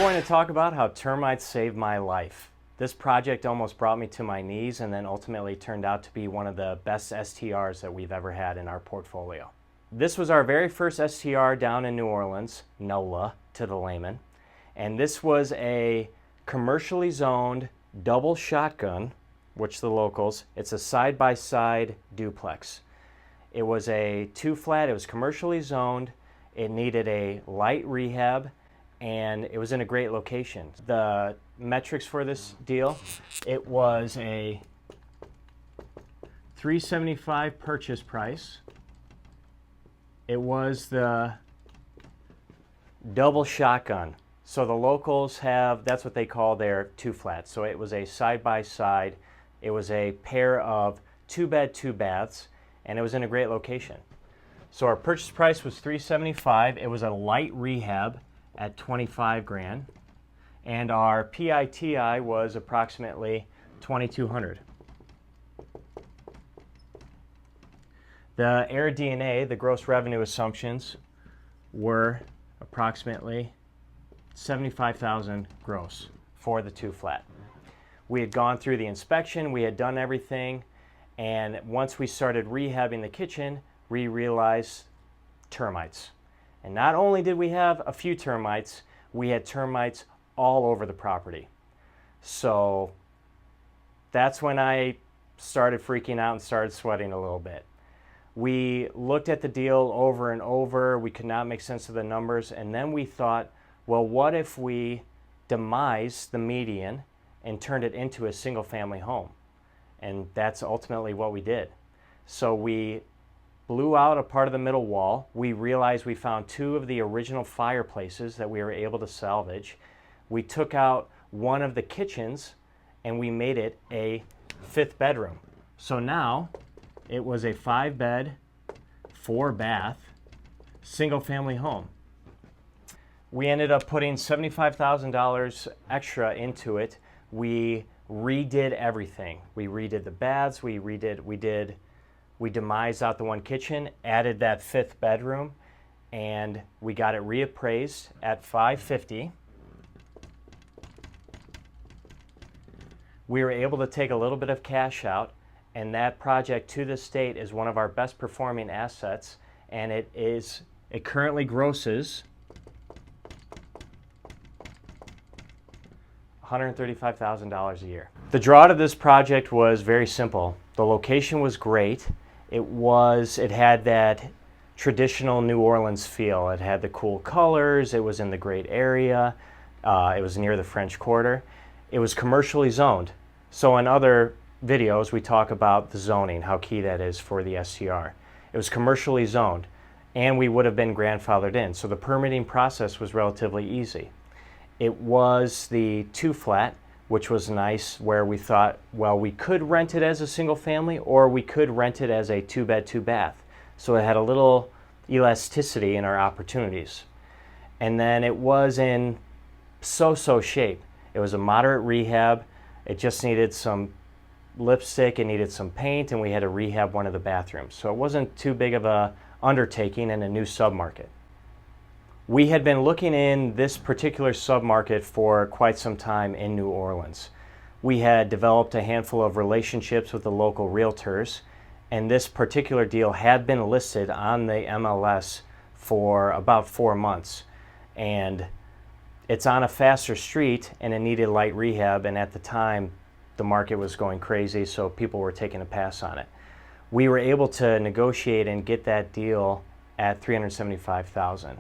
going to talk about how termites saved my life. This project almost brought me to my knees and then ultimately turned out to be one of the best STRs that we've ever had in our portfolio. This was our very first STR down in New Orleans, NOLA to the layman, and this was a commercially zoned double shotgun, which the locals, it's a side-by-side duplex. It was a 2-flat, it was commercially zoned, it needed a light rehab, and it was in a great location. The metrics for this deal, it was a $375 purchase price. It was the double shotgun. So the locals have, that's what they call their 2-flats. So it was a side-by-side. It was a pair of 2-bed, 2-baths, and it was in a great location. So our purchase price was $375. It was a light rehab at $25 grand, and our PITI was approximately $2,200. The air DNA, the gross revenue assumptions, were approximately $75,000 gross for the 2-flat. We had gone through the inspection, we had done everything, and once we started rehabbing the kitchen, we realized termites. And not only did we have a few termites, we had termites all over the property. So that's when I started freaking out and started sweating a little bit. We looked at the deal over and over. We could not make sense of the numbers. And then we thought, well, what if we demised the median and turned it into a single-family home? And that's ultimately what we did. So we blew out a part of the middle wall. We realized we found 2 of the original fireplaces that we were able to salvage. We took out one of the kitchens and we made it a 5th bedroom. So now it was a 5-bed, 4-bath, single-family home. We ended up putting $75,000 extra into it. We redid everything. We redid the baths, we demised out the one kitchen, added that 5th bedroom, and we got it reappraised at $550. We were able to take a little bit of cash out, and that project to this date is one of our best performing assets, and it currently grosses $135,000 a year. The draw to this project was very simple. The location was great. It had that traditional New Orleans feel. It had the cool colors. It was in the great area. It was near the French Quarter. It was commercially zoned. So in other videos, we talk about the zoning, how key that is for the STR. It was commercially zoned, and we would have been grandfathered in. So the permitting process was relatively easy. It was the 2-flat, which was nice, where we thought, well, we could rent it as a single family or we could rent it as a 2-bed, 2-bath. So it had a little elasticity in our opportunities. And then it was in so-so shape. It was a moderate rehab. It just needed some lipstick, it needed some paint, and we had to rehab one of the bathrooms. So it wasn't too big of a undertaking in a new submarket. We had been looking in this particular submarket for quite some time in New Orleans. We had developed a handful of relationships with the local realtors, and this particular deal had been listed on the MLS for about 4 months. And it's on a faster street, and it needed light rehab, and at the time, the market was going crazy, so people were taking a pass on it. We were able to negotiate and get that deal at $375,000.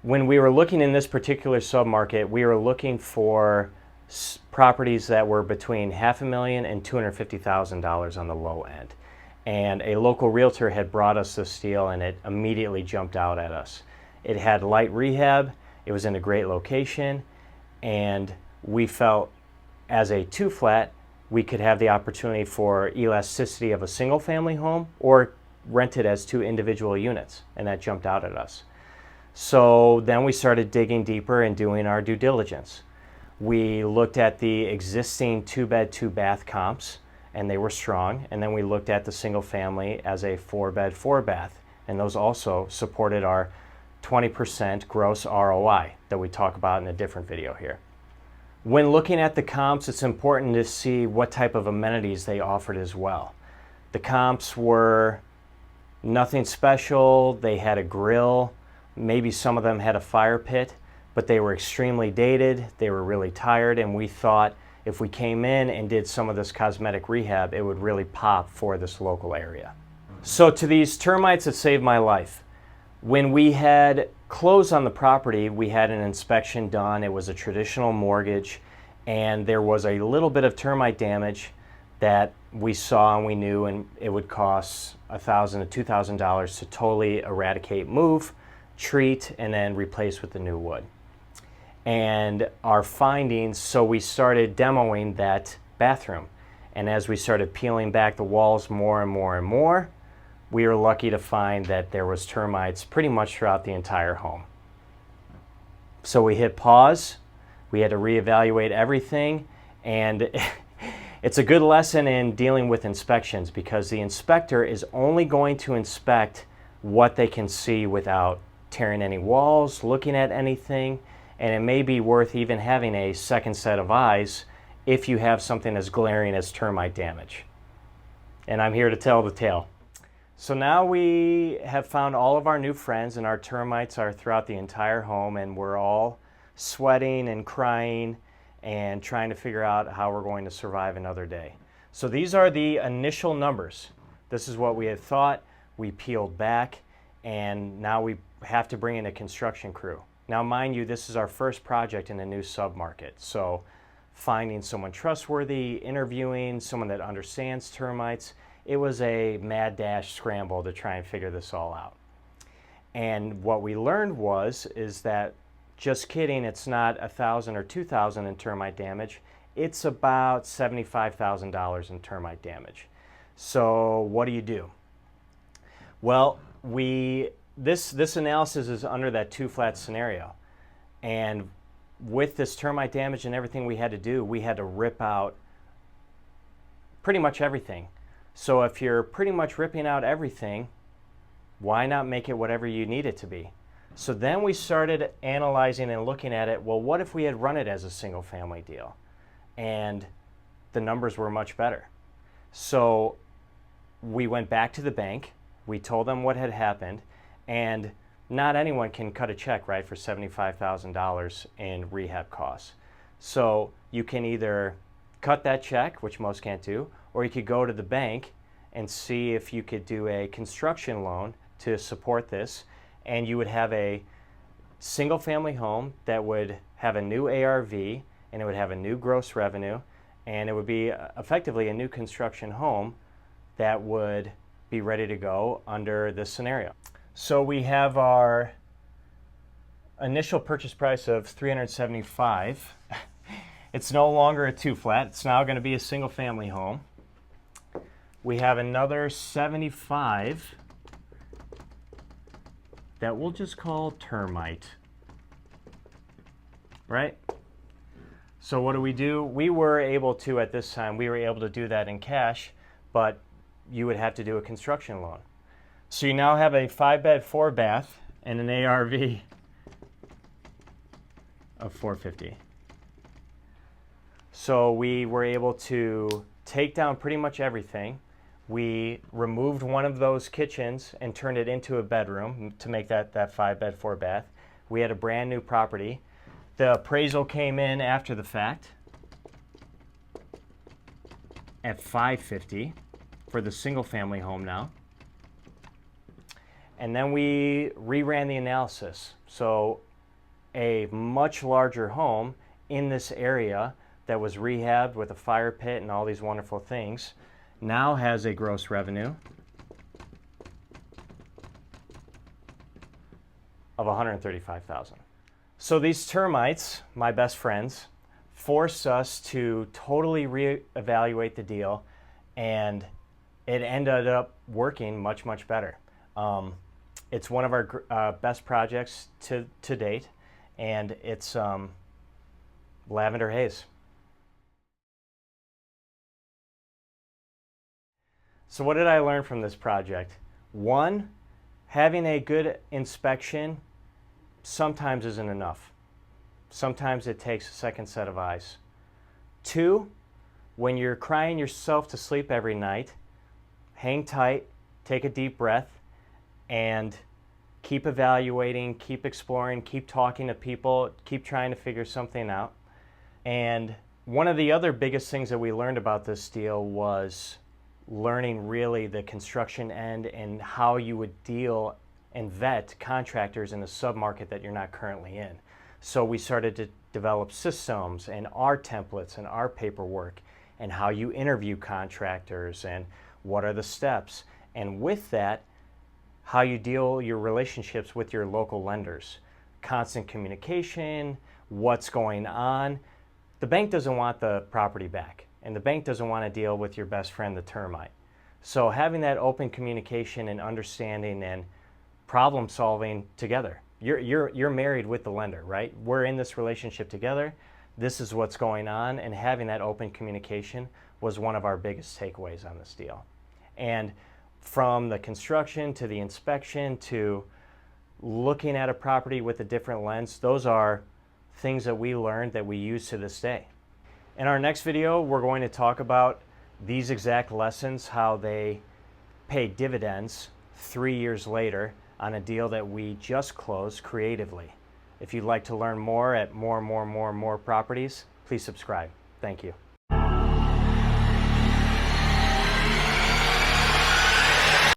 When we were looking in this particular submarket, we were looking for properties that were between $500,000 and $250,000 on the low end. And a local realtor had brought us this deal, and it immediately jumped out at us. It had light rehab, it was in a great location, and we felt as a 2-flat, we could have the opportunity for elasticity of a single-family home or rent it as 2 individual units, and that jumped out at us. So then we started digging deeper and doing our due diligence. We looked at the existing 2-bed, 2-bath comps, and they were strong. And then we looked at the single family as a 4-bed, 4-bath, and those also supported our 20% gross ROI that we talk about in a different video here. When looking at the comps, it's important to see what type of amenities they offered as well. The comps were nothing special. They had a grill, maybe some of them had a fire pit, but they were extremely dated, they were really tired, and we thought if we came in and did some of this cosmetic rehab, it would really pop for this local area. So to these termites that saved my life, when we had closed on the property, we had an inspection done. It was a traditional mortgage, and there was a little bit of termite damage that we saw and we knew, and it would cost $1,000 to $2,000 to totally eradicate, move, treat, and then replace with the new wood. And our findings, so we started demoing that bathroom, and as we started peeling back the walls more and more and more, we were lucky to find that there was termites pretty much throughout the entire home. So we hit pause, we had to reevaluate everything, and it's a good lesson in dealing with inspections because the inspector is only going to inspect what they can see without tearing any walls, looking at anything, and it may be worth even having a second set of eyes if you have something as glaring as termite damage. And I'm here to tell the tale. So now we have found all of our new friends, and our termites are throughout the entire home, and we're all sweating and crying and trying to figure out how we're going to survive another day. So these are the initial numbers. This is what we had thought. We peeled back, and now we have to bring in a construction crew. Now mind you, this is our first project in a new submarket, so finding someone trustworthy, interviewing someone that understands termites, it was a mad dash scramble to try and figure this all out. And what we learned is that, just kidding, it's not $1,000 or $2,000 in termite damage, it's about $75,000 in termite damage. So what do? Well, this analysis is under that two flat scenario, and with this termite damage and everything we had to do, we had to rip out pretty much everything. So if you're pretty much ripping out everything, why not make it whatever you need it to be? So then we started analyzing and looking at it, well, what if we had run it as a single family deal? And the numbers were much better. So we went back to the bank, we told them what had happened, and not anyone can cut a check, right, for $75,000 in rehab costs. So you can either cut that check, which most can't do, or you could go to the bank and see if you could do a construction loan to support this, and you would have a single family home that would have a new ARV, and it would have a new gross revenue, and it would be effectively a new construction home that would be ready to go under this scenario. So we have our initial purchase price of $375. It's no longer a two flat, it's now going to be a single family home. We have another $75 that we'll just call termite, right? So what do? We were able to, at this time, we were able to do that in cash, but you would have to do a construction loan. So you now have a 5-bed, 4-bath, and an ARV of $450. So we were able to take down pretty much everything. We removed one of those kitchens and turned it into a bedroom to make that 5-bed, 4-bath. We had a brand new property. The appraisal came in after the fact at $550 for the single family home now. And then we reran the analysis. So a much larger home in this area that was rehabbed with a fire pit and all these wonderful things now has a gross revenue of $135,000. So these termites, my best friends, forced us to totally reevaluate the deal, and it ended up working much, much better. It's one of our best projects to date, and it's lavender haze. So what did I learn from this project? One, having a good inspection sometimes isn't enough. Sometimes it takes a second set of eyes. 2, when you're crying yourself to sleep every night, hang tight, take a deep breath, and keep evaluating, keep exploring, keep talking to people, keep trying to figure something out. And one of the other biggest things that we learned about this deal was learning really the construction end and how you would deal and vet contractors in a submarket that you're not currently in. So we started to develop systems and our templates and our paperwork and how you interview contractors and what are the steps. And with that, how you deal your relationships with your local lenders. Constant communication, what's going on. The bank doesn't want the property back, and the bank doesn't want to deal with your best friend, the termite. So having that open communication and understanding and problem solving together. You're married with the lender, right? We're in this relationship together. This is what's going on, and having that open communication was one of our biggest takeaways on this deal. And from the construction to the inspection to looking at a property with a different lens, those are things that we learned that we use to this day. In our next video, we're going to talk about these exact lessons, how they pay dividends 3 years later on a deal that we just closed creatively. If you'd like to learn more at more properties, please subscribe. Thank you.